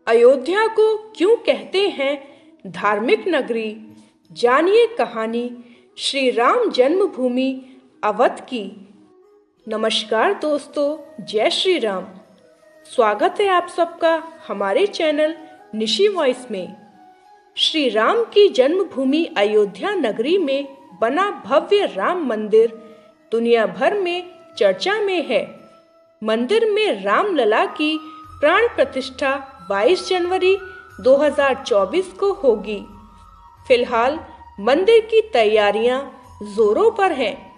अयोध्या को क्यों कहते हैं धार्मिक नगरी? जानिए कहानी श्री राम जन्मभूमि अवध की। नमस्कार दोस्तों, जय श्री राम। स्वागत है आप सबका हमारे चैनल निशी वॉइस में। श्री राम की जन्मभूमि अयोध्या नगरी में बना भव्य राम मंदिर दुनिया भर में चर्चा में है। मंदिर में रामलला की प्राण प्रतिष्ठा 22 जनवरी 2024 को होगी। फिलहाल मंदिर की तैयारियां जोरों पर हैं।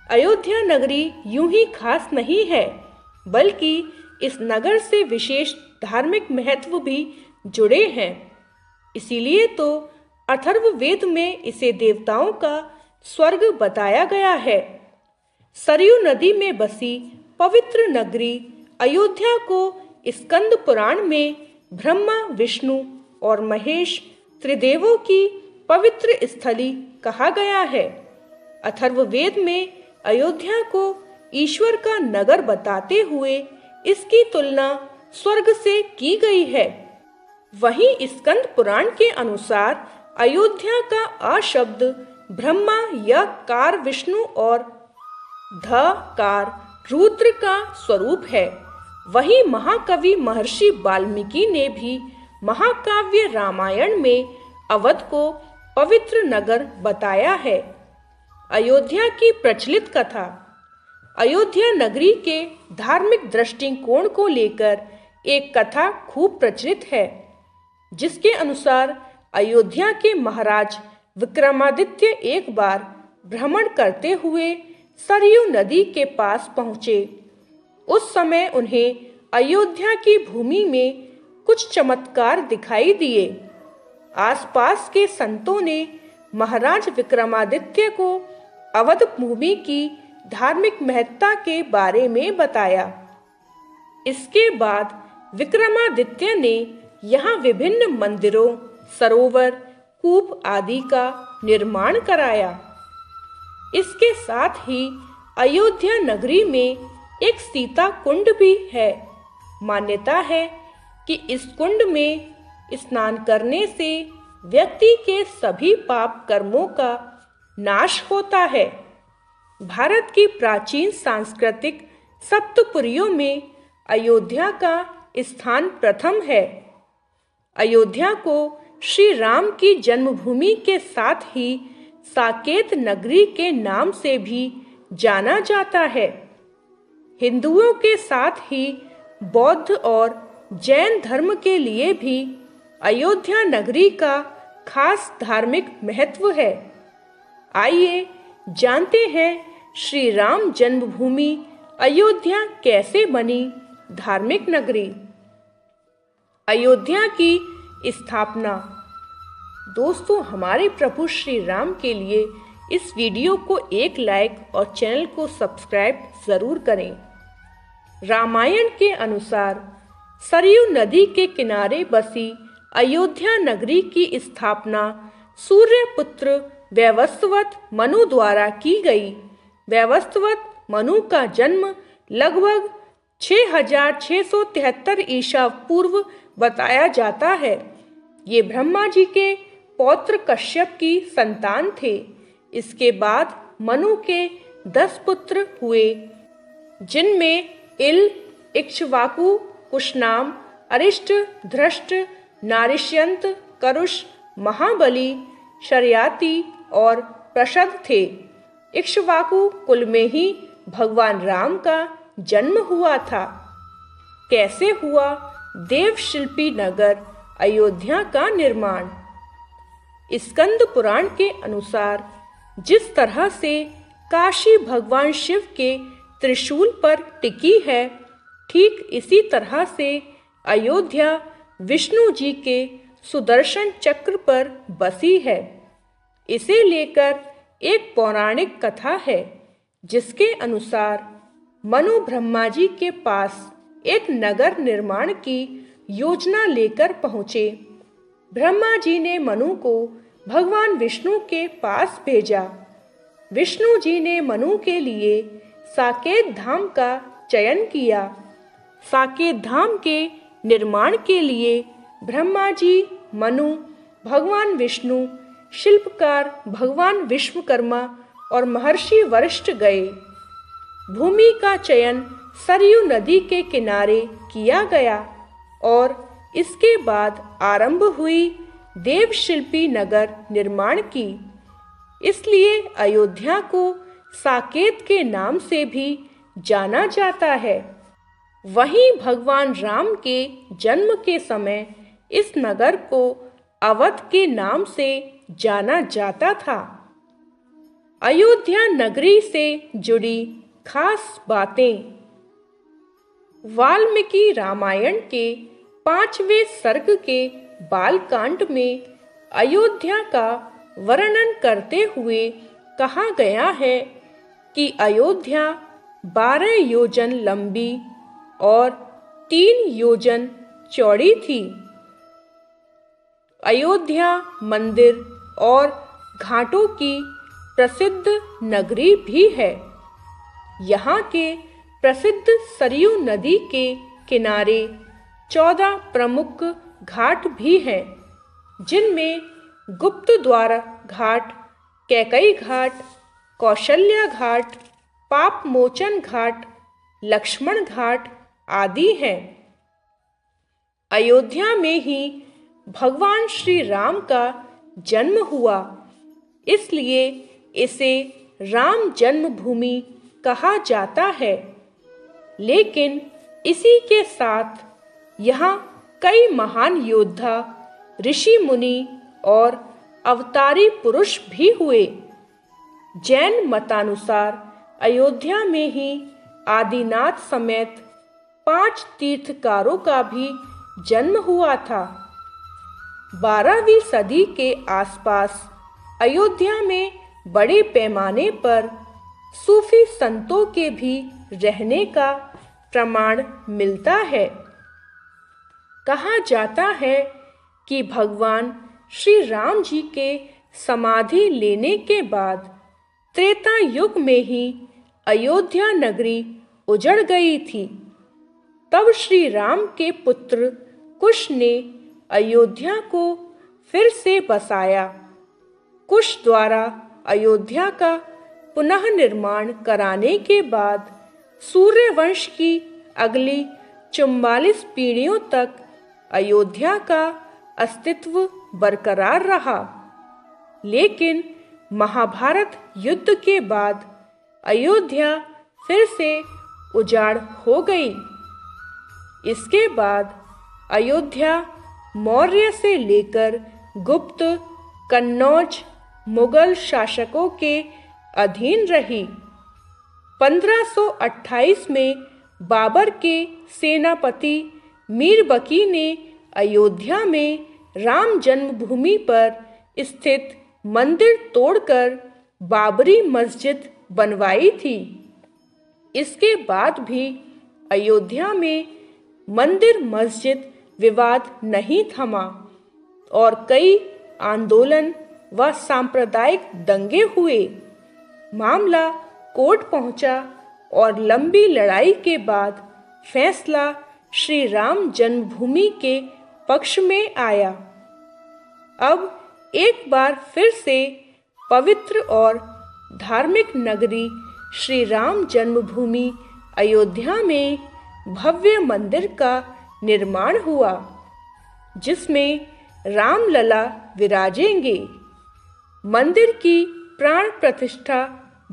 अयोध्या नगरी यूं ही खास नहीं है, बल्कि इस नगर से विशेष धार्मिक महत्व भी जुड़े हैं। इसीलिए तो अथर्ववेद में इसे देवताओं का स्वर्ग बताया गया है। सरयू नदी में बसी पवित्र नगरी अयोध्या को स्कंद पुराण में ब्रह्मा, विष्णु और महेश त्रिदेवों की पवित्र स्थली कहा गया है। अथर्ववेद में अयोध्या को ईश्वर का नगर बताते हुए इसकी तुलना स्वर्ग से की गई है। वहीं स्कंद पुराण के अनुसार अयोध्या का अ शब्द ब्रह्मा, य कार विष्णु और ध कार रुद्र का स्वरूप है। वहीं महाकवि महर्षि वाल्मीकि ने भी महाकाव्य रामायण में अवध को पवित्र नगर बताया है। अयोध्या की प्रचलित कथा। अयोध्या नगरी के धार्मिक दृष्टिकोण को लेकर एक कथा खूब प्रचलित है, जिसके अनुसार अयोध्या के महाराज विक्रमादित्य एक बार भ्रमण करते हुए सरयू नदी के पास पहुंचे। उस समय उन्हें अयोध्या की भूमि में कुछ चमत्कार दिखाई दिए। आसपास के संतों ने महाराज विक्रमादित्य को अवध भूमि की धार्मिक महत्ता के बारे में बताया। इसके बाद विक्रमादित्य ने यहाँ विभिन्न मंदिरों, सरोवर, कूप आदि का निर्माण कराया। इसके साथ ही अयोध्या नगरी में एक सीता कुंड भी है। मान्यता है कि इस कुंड में स्नान करने से व्यक्ति के सभी पाप कर्मों का नाश होता है। भारत की प्राचीन सांस्कृतिक सप्तपुरियों में अयोध्या का स्थान प्रथम है। अयोध्या को श्री राम की जन्मभूमि के साथ ही साकेत नगरी के नाम से भी जाना जाता है। हिंदुओं के साथ ही बौद्ध और जैन धर्म के लिए भी अयोध्या नगरी का खास धार्मिक महत्व है। आइए जानते हैं श्री राम जन्मभूमि अयोध्या कैसे बनी धार्मिक नगरी। अयोध्या की स्थापना। दोस्तों, हमारे प्रभु श्री राम के लिए इस वीडियो को एक लाइक और चैनल को सब्सक्राइब जरूर करें। रामायण के अनुसार सरयू नदी के किनारे बसी अयोध्या नगरी की स्थापना सूर्यपुत्र वैवस्वत मनु द्वारा की गई। वैवस्वत मनु का जन्म लगभग 6673 ईसा पूर्व बताया जाता है। ये ब्रह्मा जी के पौत्र कश्यप की संतान थे। इसके बाद मनु के 10 पुत्र हुए, जिनमें इल, इक्ष्वाकु, कुशनाम, अरिष्ट, धृष्ट, नारिष्यंत, करुष, महाबली, शर्याति और प्रशद थे। इक्ष्वाकु कुल में ही भगवान राम का जन्म हुआ था। कैसे हुआ देवशिल्पी नगर अयोध्या का निर्माण? स्कंद पुराण के अनुसार जिस तरह से काशी भगवान शिव के त्रिशूल पर टिकी है, ठीक इसी तरह से अयोध्या विष्णु जी के सुदर्शन चक्र पर बसी है। इसे लेकर एक पौराणिक कथा है, जिसके अनुसार मनु ब्रह्मा जी के पास एक नगर निर्माण की योजना लेकर पहुँचे। ब्रह्मा जी ने मनु को भगवान विष्णु के पास भेजा। विष्णु जी ने मनु के लिए साकेत धाम का चयन किया। साकेत धाम के निर्माण के लिए ब्रह्मा जी, मनु, भगवान विष्णु, शिल्पकार भगवान विश्वकर्मा और महर्षि वशिष्ठ गए। भूमि का चयन सरयू नदी के किनारे किया गया और इसके बाद आरंभ हुई देवशिल्पी नगर निर्माण की। इसलिए अयोध्या को साकेत के नाम से भी जाना जाता है। वहीं भगवान राम के जन्म के समय इस नगर को अवध के नाम से जाना जाता था। अयोध्या नगरी से जुड़ी खास बातें। वाल्मीकि रामायण के 5वें सर्ग के बालकांड में अयोध्या का वर्णन करते हुए कहा गया है कि अयोध्या 12 योजन लंबी और 3 योजन चौड़ी थी। अयोध्या मंदिर और घाटों की प्रसिद्ध नगरी भी है। यहाँ के प्रसिद्ध सरयू नदी के किनारे 14 प्रमुख घाट भी हैं, जिनमें गुप्त द्वार घाट, कैकई घाट, कौशल्या घाट, पाप मोचन घाट, लक्ष्मण घाट आदि हैं। अयोध्या में ही भगवान श्री राम का जन्म हुआ, इसलिए इसे राम जन्मभूमि कहा जाता है। लेकिन इसी के साथ यहाँ कई महान योद्धा, ऋषि मुनि और अवतारी पुरुष भी हुए। जैन मतानुसार अयोध्या में ही आदिनाथ समेत 5 तीर्थकारों का भी जन्म हुआ था। 12वीं सदी के आसपास अयोध्या में बड़े पैमाने पर सूफी संतों के भी रहने का प्रमाण मिलता है। कहा जाता है कि भगवान श्री राम जी के समाधि लेने के बाद त्रेता युग में ही अयोध्या नगरी उजड़ गई थी। तब श्री राम के पुत्र कुश ने अयोध्या को फिर से बसाया। कुश द्वारा अयोध्या का पुनः निर्माण कराने के बाद सूर्यवंश की अगली 44 पीढ़ियों तक अयोध्या का अस्तित्व बरकरार रहा। लेकिन महाभारत युद्ध के बाद अयोध्या फिर से उजाड़ हो गई। इसके बाद अयोध्या मौर्य से लेकर गुप्त, कन्नौज, मुगल शासकों के अधीन रही। 1528 में बाबर के सेनापति मीर बकी ने अयोध्या में राम जन्मभूमि पर स्थित मंदिर तोड़कर बाबरी मस्जिद बनवाई थी। इसके बाद भी अयोध्या में मंदिर मस्जिद विवाद नहीं थमा और कई आंदोलन व सांप्रदायिक दंगे हुए। मामला कोर्ट पहुंचा और लंबी लड़ाई के बाद फैसला श्री राम जन्मभूमि के पक्ष में आया। अब एक बार फिर से पवित्र और धार्मिक नगरी श्री राम जन्मभूमि अयोध्या में भव्य मंदिर का निर्माण हुआ, जिसमें रामलला विराजेंगे। मंदिर की प्राण प्रतिष्ठा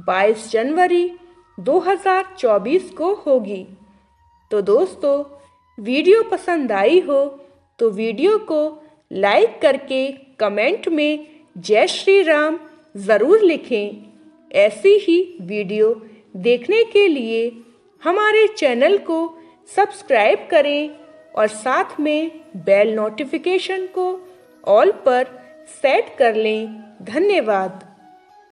22 जनवरी 2024 को होगी। तो दोस्तों, वीडियो पसंद आई हो तो वीडियो को लाइक करके कमेंट में जय श्री राम ज़रूर लिखें। ऐसी ही वीडियो देखने के लिए हमारे चैनल को सब्सक्राइब करें और साथ में बेल नोटिफिकेशन को ऑल पर सेट कर लें। धन्यवाद।